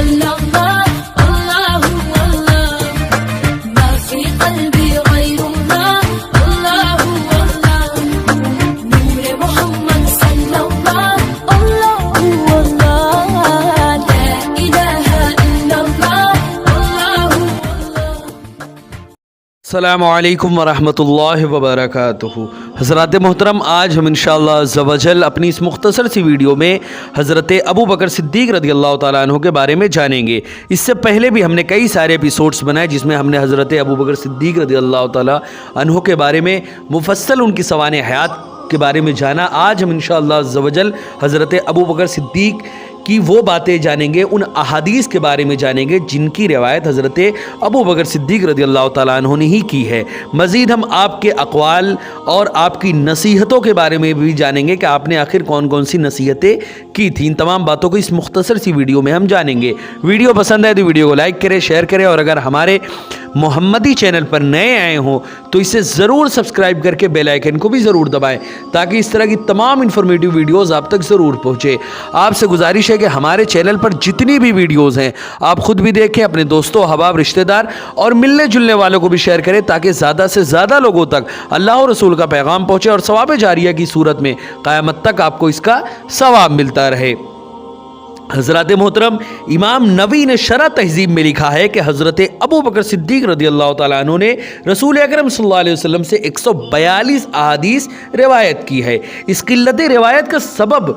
صلى الله الله الله ما في قلبي غير الله الله الله نور محمد صلى الله الله الله لا إله إلا الله الله الله السلام علیکم ورحمۃ اللہ وبرکاتہ۔ حضرات محترم، آج ہم انشاءاللہ عز و جل اپنی اس مختصر سی ویڈیو میں حضرت ابو بکر صدیق رضی اللہ تعالیٰ عنہ کے بارے میں جانیں گے۔ اس سے پہلے بھی ہم نے کئی سارے ایپیسوڈز بنائے جس میں ہم نے حضرت ابو بکر صدیق رضی اللہ تعالیٰ عنہ کے بارے میں مفصل ان کی سوانح حیات کے بارے میں جانا۔ آج ہم انشاءاللہ عز و جل حضرت ابو بکر صدیق کی وہ باتیں جانیں گے، ان احادیث کے بارے میں جانیں گے جن کی روایت حضرت ابو بکر صدیق رضی اللہ تعالیٰ عنہ نے ہی کی ہے۔ مزید ہم آپ کے اقوال اور آپ کی نصیحتوں کے بارے میں بھی جانیں گے کہ آپ نے آخر کون کون سی نصیحتیں کی تھیں۔ ان تمام باتوں کو اس مختصر سی ویڈیو میں ہم جانیں گے۔ ویڈیو پسند ہے تو ویڈیو کو لائک کریں، شیئر کریں، اور اگر ہمارے محمدی چینل پر نئے آئے ہوں تو اسے ضرور سبسکرائب کر کے بیل آئیکن کو بھی ضرور دبائیں تاکہ اس طرح کی تمام انفارمیٹیو ویڈیوز آپ تک ضرور پہنچے۔ آپ سے گزارش ہے کہ ہمارے چینل پر جتنی بھی ویڈیوز ہیں آپ خود بھی دیکھیں، اپنے دوستوں، احباب، رشتہ دار اور ملنے جلنے والوں کو بھی شیئر کریں تاکہ زیادہ سے زیادہ لوگوں تک اللہ اور رسول کا پیغام پہنچے اور ثواب جاریہ کی صورت میں قیامت تک آپ کو اس کا ثواب ملتا رہے۔ حضرات محترم، امام نووی نے شرح تہذیب میں لکھا ہے کہ حضرت ابو بکر صدیق رضی اللہ تعالیٰ عنہ نے رسول اکرم صلی اللہ علیہ وسلم سے 142 احادیث روایت کی ہے۔ اس قلت روایت کا سبب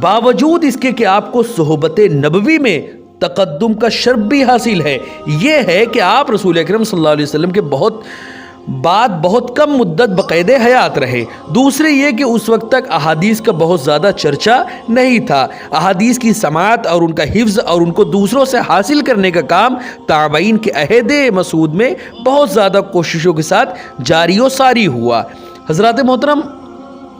باوجود اس کے کہ آپ کو صحبت نبوی میں تقدم کا شرف بھی حاصل ہے، یہ ہے کہ آپ رسول اکرم صلی اللہ علیہ وسلم کے بہت کم مدت بقید حیات رہے۔ دوسرے یہ کہ اس وقت تک احادیث کا بہت زیادہ چرچا نہیں تھا۔ احادیث کی سماعت اور ان کا حفظ اور ان کو دوسروں سے حاصل کرنے کا کام تابعین کے عہد مسعود میں بہت زیادہ کوششوں کے ساتھ جاری و ساری ہوا۔ حضرات محترم،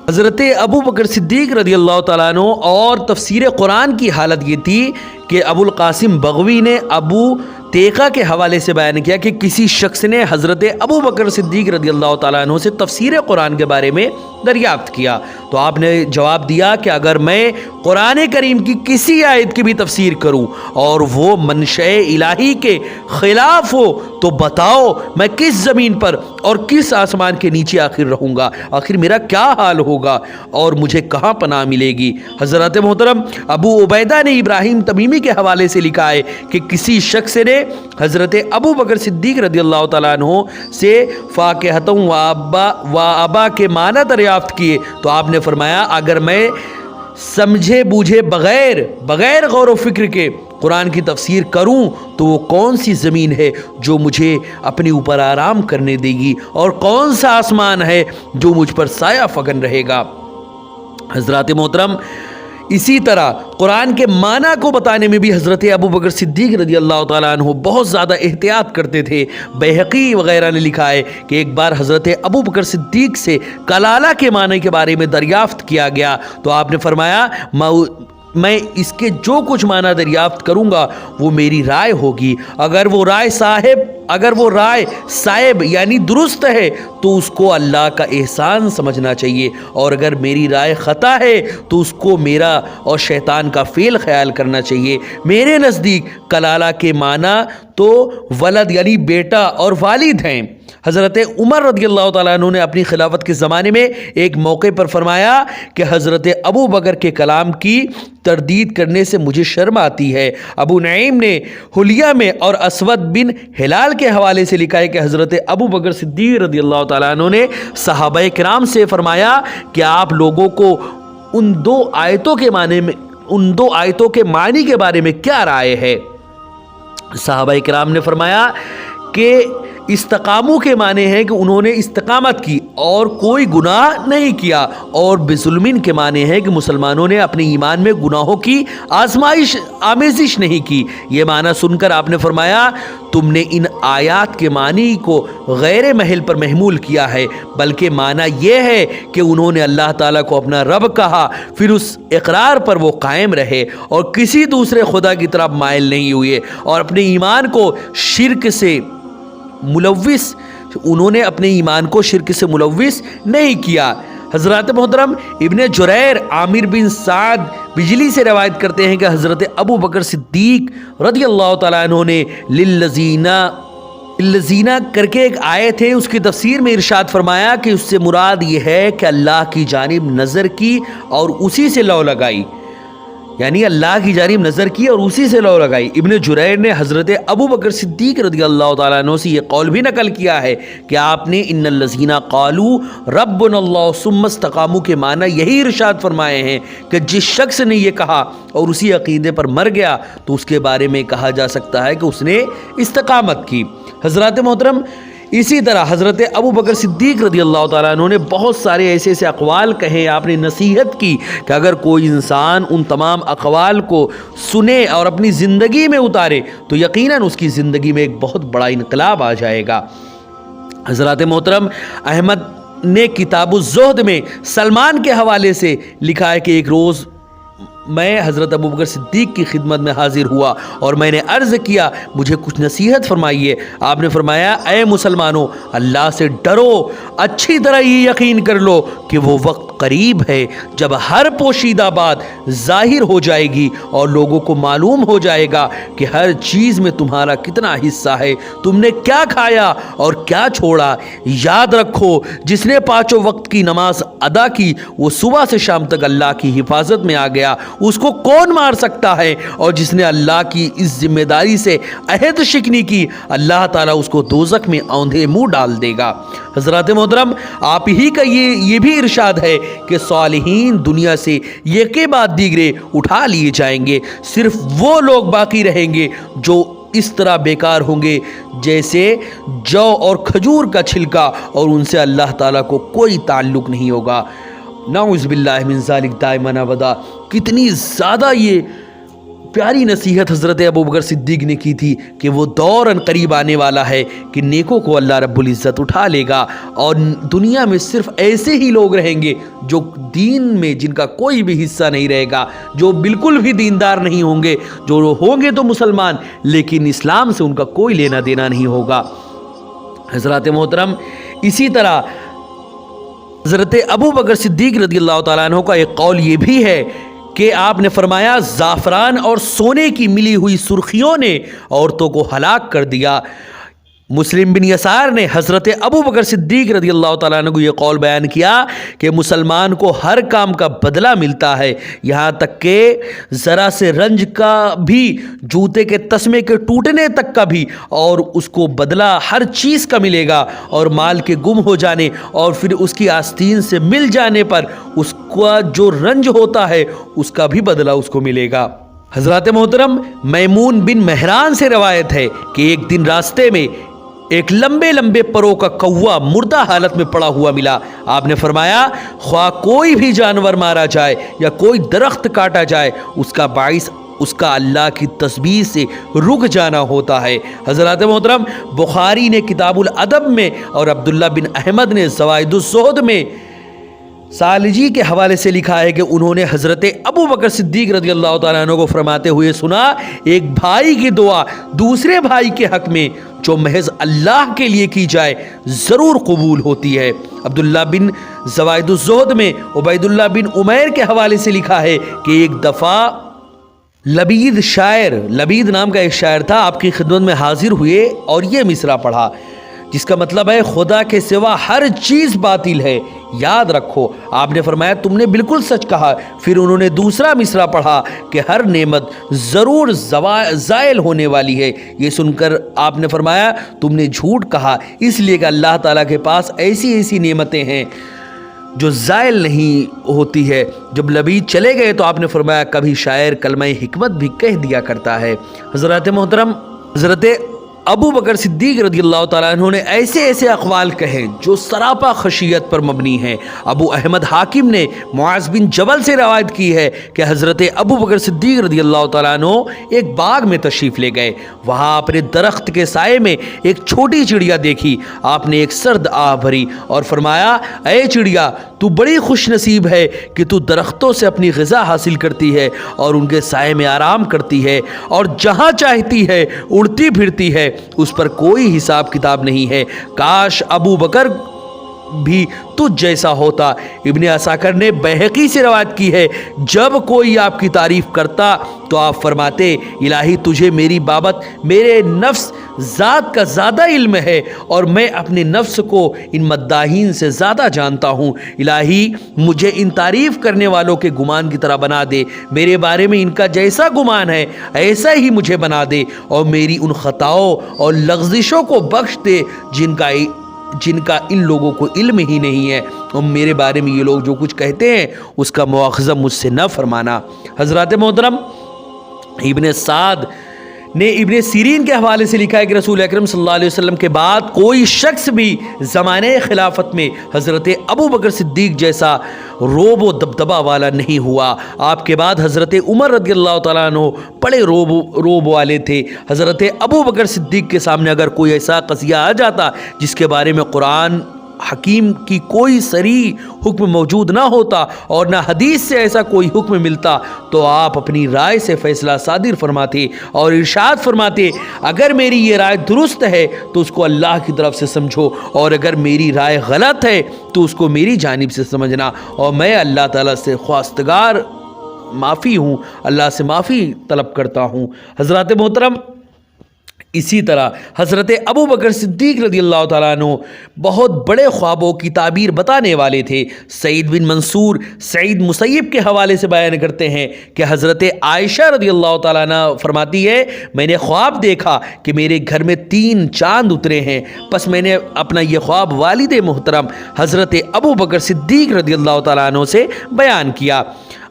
حضرت ابو بکر صدیق رضی اللہ تعالیٰ عنہ اور تفسیر قرآن کی حالت یہ تھی کہ ابو القاسم بغوی نے ابو تیقہ کے حوالے سے بیان کیا کہ کسی شخص نے حضرت ابو بکر صدیق رضی اللہ تعالیٰ عنہ سے تفسیر قرآن کے بارے میں دریافت کیا تو آپ نے جواب دیا کہ اگر میں قرآن کریم کی کسی آیت کی بھی تفسیر کروں اور وہ منشأ الہی کے خلاف ہو تو بتاؤ میں کس زمین پر اور کس آسمان کے نیچے آخر رہوں گا، آخر میرا کیا حال ہوگا اور مجھے کہاں پناہ ملے گی۔ حضرت محترم، ابو عبیدہ نے ابراہیم تمیمی کے حوالے سے لکھا ہے کہ کسی شخص نے حضرت ابو بکر صدیق رضی اللہ تعالیٰ عنہ سے فاکہۃ و ابا کے معنی دریافت کیے تو آپ نے فرمایا اگر میں سمجھے بوجھے بغیر غور و فکر کے قرآن کی تفسیر کروں تو وہ کون سی زمین ہے جو مجھے اپنے اوپر آرام کرنے دے گی اور کون سا آسمان ہے جو مجھ پر سایہ فگن رہے گا۔ حضرات محترم، اسی طرح قرآن کے معنی کو بتانے میں بھی حضرت ابو بکر صدیق رضی اللہ تعالیٰ عنہ بہت زیادہ احتیاط کرتے تھے۔ بیہقی وغیرہ نے لکھا ہے کہ ایک بار حضرت ابو بکر صدیق سے کلالہ کے معنی کے بارے میں دریافت کیا گیا تو آپ نے فرمایا میں اس کے جو کچھ معنی دریافت کروں گا وہ میری رائے ہوگی، اگر وہ رائے صائب یعنی درست ہے تو اس کو اللہ کا احسان سمجھنا چاہیے، اور اگر میری رائے خطا ہے تو اس کو میرا اور شیطان کا فعل خیال کرنا چاہیے۔ میرے نزدیک کلالہ کے معنی تو ولد یعنی بیٹا اور والد ہیں۔ حضرت عمر رضی اللہ تعالیٰ عنہ نے اپنی خلافت کے زمانے میں ایک موقع پر فرمایا کہ حضرت ابو بکر کے کلام کی تردید کرنے سے مجھے شرم آتی ہے۔ ابو نعیم نے حلیہ میں اور اسود بن ہلال کے حوالے سے لکھا ہے کہ حضرت ابو بکر صدیق رضی اللہ تعالیٰ عنہ نے صحابہ کرام سے فرمایا کہ آپ لوگوں کو ان دو آیتوں کے معنی کے بارے میں کیا رائے ہے؟ صحابہ کرام نے فرمایا کہ استقامو کے معنی ہے کہ انہوں نے استقامت کی اور کوئی گناہ نہیں کیا، اور بظلمین کے معنی ہے کہ مسلمانوں نے اپنے ایمان میں گناہوں کی آمیزش نہیں کی۔ یہ معنی سن کر آپ نے فرمایا تم نے ان آیات کے معنی کو غیر محل پر محمول کیا ہے، بلکہ معنی یہ ہے کہ انہوں نے اللہ تعالیٰ کو اپنا رب کہا، پھر اس اقرار پر وہ قائم رہے اور کسی دوسرے خدا کی طرف مائل نہیں ہوئے، اور اپنے ایمان کو شرک سے ملوث نہیں کیا۔ حضرات محترم ابن جریر عامر بن سعد بجلی سے روایت کرتے ہیں کہ حضرت ابو بکر صدیق رضی اللہ تعالیٰ عنہ نے للذینہ کر کے ایک آیت ہے، اس کی تفسیر میں ارشاد فرمایا کہ اس سے مراد یہ ہے کہ اللہ کی جانب نظر کی اور اسی سے لو لگائی، یعنی اللہ کی جانب نظر کی اور اسی سے لو لگائی۔ ابن جریر نے حضرت ابو بکر صدیق رضی اللہ تعالیٰ عنہ سے یہ قول بھی نقل کیا ہے کہ آپ نے ان الذین قالوا ربنا اللہ ثم استقاموا کے معنی یہی ارشاد فرمائے ہیں کہ جس شخص نے یہ کہا اور اسی عقیدے پر مر گیا تو اس کے بارے میں کہا جا سکتا ہے کہ اس نے استقامت کی۔ حضرات محترم اسی طرح حضرت ابو بکر صدیق رضی اللہ تعالیٰ عنہ نے بہت سارے ایسے اقوال کہے، آپ نے نصیحت کی کہ اگر کوئی انسان ان تمام اقوال کو سنے اور اپنی زندگی میں اتارے تو یقیناً اس کی زندگی میں ایک بہت بڑا انقلاب آ جائے گا۔ حضرات محترم احمد نے کتاب الزہد میں سلمان کے حوالے سے لکھا ہے کہ ایک روز میں حضرت ابو بکر صدیق کی خدمت میں حاضر ہوا اور میں نے عرض کیا مجھے کچھ نصیحت فرمائیے۔ آپ نے فرمایا اے مسلمانوں، اللہ سے ڈرو، اچھی طرح یہ یقین کر لو کہ وہ وقت قریب ہے جب ہر پوشیدہ بات ظاہر ہو جائے گی اور لوگوں کو معلوم ہو جائے گا کہ ہر چیز میں تمہارا کتنا حصہ ہے، تم نے کیا کھایا اور کیا چھوڑا۔ یاد رکھو جس نے پانچوں وقت کی نماز ادا کی وہ صبح سے شام تک اللہ کی حفاظت میں آ گیا، اس کو کون مار سکتا ہے؟ اور جس نے اللہ کی اس ذمہ داری سے عہد شکنی کی اللہ تعالیٰ اس کو دوزخ میں اوندھے منہ ڈال دے گا۔ حضرات محترم آپ ہی کا یہ بھی ارشاد ہے کہ صالحین دنیا سے یکے بعد دیگرے اٹھا لیے جائیں گے، صرف وہ لوگ باقی رہیں گے جو اس طرح بیکار ہوں گے جیسے جو اور کھجور کا چھلکا، اور ان سے اللہ تعالیٰ کو کوئی تعلق نہیں ہوگا۔ نعوذ باللہ من ذالک دائما ابدا۔ کتنی زیادہ یہ پیاری نصیحت حضرت ابو بکر صدیق نے کی تھی کہ وہ دور ان قریب آنے والا ہے کہ نیکوں کو اللہ رب العزت اٹھا لے گا اور دنیا میں صرف ایسے ہی لوگ رہیں گے جو دین میں جن کا کوئی بھی حصہ نہیں رہے گا، جو بالکل بھی دیندار نہیں ہوں گے، جو ہوں گے تو مسلمان لیکن اسلام سے ان کا کوئی لینا دینا نہیں ہوگا۔ حضرات محترم اسی طرح حضرت ابو بکر صدیق رضی اللہ تعالیٰ عنہ کا ایک قول یہ بھی ہے کہ آپ نے فرمایا زعفران اور سونے کی ملی ہوئی سرخیوں نے عورتوں کو ہلاک کر دیا۔ مسلم بن یسار نے حضرت ابو بکر صدیق رضی اللہ تعالیٰ عنہ کو یہ قول بیان کیا کہ مسلمان کو ہر کام کا بدلہ ملتا ہے، یہاں تک کہ ذرا سے رنج کا بھی، جوتے کے تسمے کے ٹوٹنے تک کا بھی، اور اس کو بدلہ ہر چیز کا ملے گا، اور مال کے گم ہو جانے اور پھر اس کی آستین سے مل جانے پر اس کا جو رنج ہوتا ہے اس کا بھی بدلہ اس کو ملے گا۔ حضرات محترم میمون بن مہران سے روایت ہے کہ ایک دن راستے میں ایک لمبے لمبے پروں کا کوا مردہ حالت میں پڑا ہوا ملا۔ آپ نے فرمایا خواہ کوئی بھی جانور مارا جائے یا کوئی درخت کاٹا جائے اس کا باعث اس کا اللہ کی تسبیح سے رک جانا ہوتا ہے۔ حضرات محترم بخاری نے کتاب الادب میں اور عبداللہ بن احمد نے زوائد الزہد میں سالجی کے حوالے سے لکھا ہے کہ انہوں نے حضرت ابو بکر صدیق رضی اللہ تعالیٰ عنہ کو فرماتے ہوئے سنا ایک بھائی کی دعا دوسرے بھائی کے حق میں جو محض اللہ کے لیے کی جائے ضرور قبول ہوتی ہے۔ عبداللہ بن زوائد الزہد میں عبید اللہ بن عمیر کے حوالے سے لکھا ہے کہ ایک دفعہ لبید نام کا ایک شاعر تھا، آپ کی خدمت میں حاضر ہوئے اور یہ مصرع پڑھا جس کا مطلب ہے خدا کے سوا ہر چیز باطل ہے، یاد رکھو۔ آپ نے فرمایا تم نے بالکل سچ کہا۔ پھر انہوں نے دوسرا مصرع پڑھا کہ ہر نعمت ضرور زائل ہونے والی ہے۔ یہ سن کر آپ نے فرمایا تم نے جھوٹ کہا، اس لیے کہ اللہ تعالیٰ کے پاس ایسی نعمتیں ہیں جو زائل نہیں ہوتی ہے۔ جب لبید چلے گئے تو آپ نے فرمایا کبھی شاعر کلمہ حکمت بھی کہہ دیا کرتا ہے۔ حضرات محترم حضرت ابو بکر صدیق رضی اللہ تعالیٰ عنہ نے ایسے اقوال کہے جو سراپا خشیت پر مبنی ہیں۔ ابو احمد حاکم نے معاذ بن جبل سے روایت کی ہے کہ حضرت ابو بکر صدیق رضی اللہ تعالیٰ عنہ ایک باغ میں تشریف لے گئے، وہاں اپنے درخت کے سائے میں ایک چھوٹی چڑیا دیکھی۔ آپ نے ایک سرد آہ بھری اور فرمایا اے چڑیا تو بڑی خوش نصیب ہے کہ تو درختوں سے اپنی غذا حاصل کرتی ہے اور ان کے سائے میں آرام کرتی ہے اور جہاں چاہتی ہے اڑتی پھرتی ہے، اس پر کوئی حساب کتاب نہیں ہے۔ کاش ابو بکر بھی تجھ جیسا ہوتا۔ ابن عساکر نے بہقی سے روایت کی ہے، جب کوئی آپ کی تعریف کرتا تو آپ فرماتے الہی تجھے میری بابت میرے نفس ذات کا زیادہ علم ہے اور میں اپنے نفس کو ان مداحین سے زیادہ جانتا ہوں۔ الہی مجھے ان تعریف کرنے والوں کے گمان کی طرح بنا دے، میرے بارے میں ان کا جیسا گمان ہے ایسا ہی مجھے بنا دے، اور میری ان خطاؤں اور لغزشوں کو بخش دے جن کا ان لوگوں کو علم ہی نہیں ہے، اور میرے بارے میں یہ لوگ جو کچھ کہتے ہیں اس کا مواخذہ مجھ سے نہ فرمانا۔ حضرات محترم، ابن سعد نے ابن سیرین کے حوالے سے لکھا ہے کہ رسول اکرم صلی اللہ علیہ وسلم کے بعد کوئی شخص بھی زمانے خلافت میں حضرت ابو بکر صدیق جیسا روب و دبدبہ والا نہیں ہوا۔ آپ کے بعد حضرت عمر رضی اللہ تعالیٰ عنہ بڑے روب والے تھے۔ حضرت ابو بکر صدیق کے سامنے اگر کوئی ایسا قضیہ آ جاتا جس کے بارے میں قرآن حکیم کی کوئی صریح حکم موجود نہ ہوتا اور نہ حدیث سے ایسا کوئی حکم ملتا، تو آپ اپنی رائے سے فیصلہ صادر فرماتے اور ارشاد فرماتے اگر میری یہ رائے درست ہے تو اس کو اللہ کی طرف سے سمجھو، اور اگر میری رائے غلط ہے تو اس کو میری جانب سے سمجھنا، اور میں اللہ تعالیٰ سے خواستگار معافی ہوں، اللہ سے معافی طلب کرتا ہوں۔ حضرات محترم، اسی طرح حضرت ابو بکر صدیق رضی اللہ تعالیٰ عنہ بہت بڑے خوابوں کی تعبیر بتانے والے تھے۔ سعید بن منصور سعید مسیب کے حوالے سے بیان کرتے ہیں کہ حضرت عائشہ رضی اللہ تعالیٰ عنہ فرماتی ہے میں نے خواب دیکھا کہ میرے گھر میں 3 چاند اترے ہیں، پس میں نے اپنا یہ خواب والد محترم حضرت ابو بکر صدیق رضی اللہ تعالیٰ عنہ سے بیان کیا۔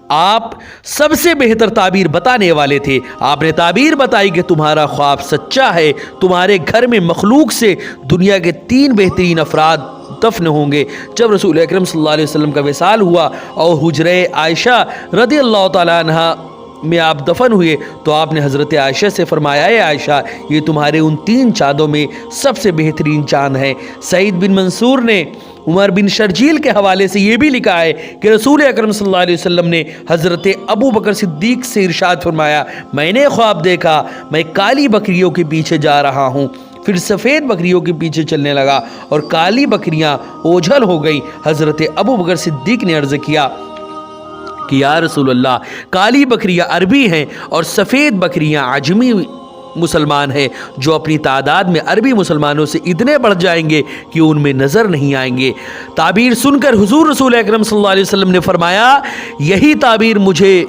آپ سب سے بہتر تعبیر بتانے والے تھے۔ آپ نے تعبیر بتائی کہ تمہارا خواب سچا ہے، تمہارے گھر میں مخلوق سے دنیا کے 3 بہترین افراد دفن ہوں گے۔ جب رسول اکرم صلی اللہ علیہ وسلم کا وصال ہوا اور حجرہ عائشہ رضی اللہ تعالیٰ عنہ میں آپ دفن ہوئے تو آپ نے حضرت عائشہ سے فرمایا اے عائشہ یہ تمہارے ان 3 چاندوں میں سب سے بہترین چاند ہے۔ سعید بن منصور نے عمر بن شرجیل کے حوالے سے یہ بھی لکھا ہے کہ رسول اکرم صلی اللہ علیہ وسلم نے حضرت ابو بکر صدیق سے ارشاد فرمایا میں نے خواب دیکھا میں کالی بکریوں کے پیچھے جا رہا ہوں، پھر سفید بکریوں کے پیچھے چلنے لگا اور کالی بکریاں اوجھل ہو گئی۔ حضرت ابو بکر صدیق نے عرض کیا کہ یا رسول اللہ کالی بکریاں عربی ہیں اور سفید بکریاں عجمی مسلمان ہیں جو اپنی تعداد میں عربی مسلمانوں سے اتنے بڑھ جائیں گے کہ ان میں نظر نہیں آئیں گے۔ تعبیر سن کر حضور رسول اکرم صلی اللہ علیہ وسلم نے فرمایا یہی تعبیر مجھے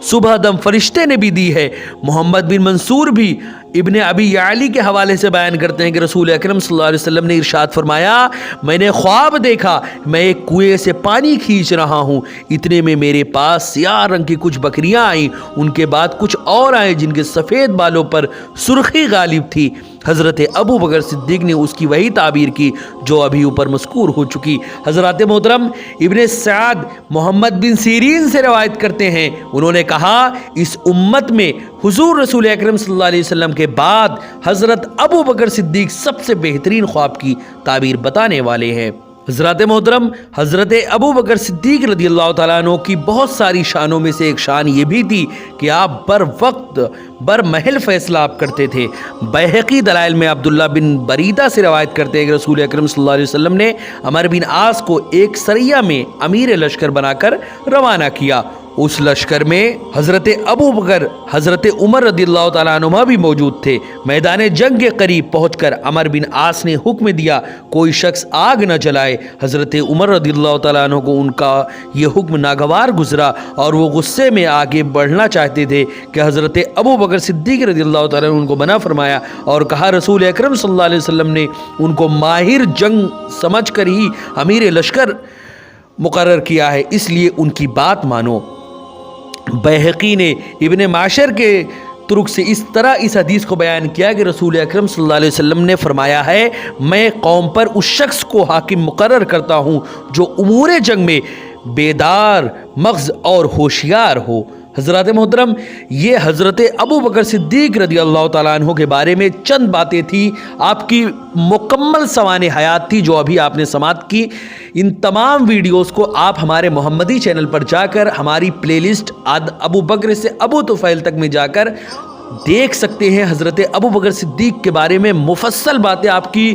صبح دم فرشتے نے بھی دی ہے۔ محمد بن منصور بھی ابن ابی یعلی کے حوالے سے بیان کرتے ہیں کہ رسول اکرم صلی اللہ علیہ وسلم نے ارشاد فرمایا میں نے خواب دیکھا میں ایک کنویں سے پانی کھینچ رہا ہوں، اتنے میں میرے پاس سیاہ رنگ کی کچھ بکریاں آئیں، ان کے بعد کچھ اور آئیں جن کے سفید بالوں پر سرخی غالب تھی۔ حضرت ابو بکر صدیق نے اس کی وہی تعبیر کی جو ابھی اوپر مذکور ہو چکی۔ حضرات محترم، ابن سعد محمد بن سیرین سے روایت کرتے ہیں انہوں نے کہا اس امت میں حضور رسول اکرم صلی اللہ علیہ وسلم کے بعد حضرت ابو بکر صدیق سب سے بہترین خواب کی تعبیر بتانے والے ہیں۔ حضرات محترم، حضرت ابو بکر صدیق رضی اللہ تعالیٰ عنہ کی بہت ساری شانوں میں سے ایک شان یہ بھی تھی کہ آپ بر وقت بر محل فیصلہ آپ کرتے تھے۔ بیہقی دلائل میں عبداللہ بن بریدہ سے روایت کرتے ہیں کہ رسول اکرم صلی اللہ علیہ وسلم نے عمر بن عاص کو ایک سریہ میں امیر لشکر بنا کر روانہ کیا۔ اس لشکر میں حضرت ابو بکر حضرت عمر رضی اللہ تعالیٰ عنہ بھی موجود تھے۔ میدان جنگ کے قریب پہنچ کر عمر بن عاص نے حکم دیا کوئی شخص آگ نہ جلائے۔ حضرت عمر رضی اللہ تعالیٰ عنہ کو ان کا یہ حکم ناگوار گزرا اور وہ غصے میں آگے بڑھنا چاہتے تھے کہ حضرت ابو بکر صدیق رضی اللہ تعالیٰ عنہ ان کو منع فرمایا اور کہا رسول اکرم صلی اللہ علیہ وسلم نے ان کو ماہر جنگ سمجھ کر ہی امیر لشکر مقرر کیا ہے، اس لیے ان کی بات مانو۔ بیہقی نے ابن معاشر کے طرق سے اس طرح اس حدیث کو بیان کیا کہ رسول اکرم صلی اللہ علیہ وسلم نے فرمایا ہے میں قوم پر اس شخص کو حاکم مقرر کرتا ہوں جو امور جنگ میں بیدار مغز اور ہوشیار ہو۔ حضرات محترم، یہ حضرت ابو بکر صدیق رضی اللہ تعالیٰ عنہ کے بارے میں چند باتیں تھیں، آپ کی مکمل سوانح حیات تھی جو ابھی آپ نے سماعت کی۔ ان تمام ویڈیوز کو آپ ہمارے محمدی چینل پر جا کر ہماری پلے لسٹ ابو بکر سے ابو طفیل تک میں جا کر دیکھ سکتے ہیں۔ حضرت ابو بکر صدیق کے بارے میں مفصل باتیں آپ کی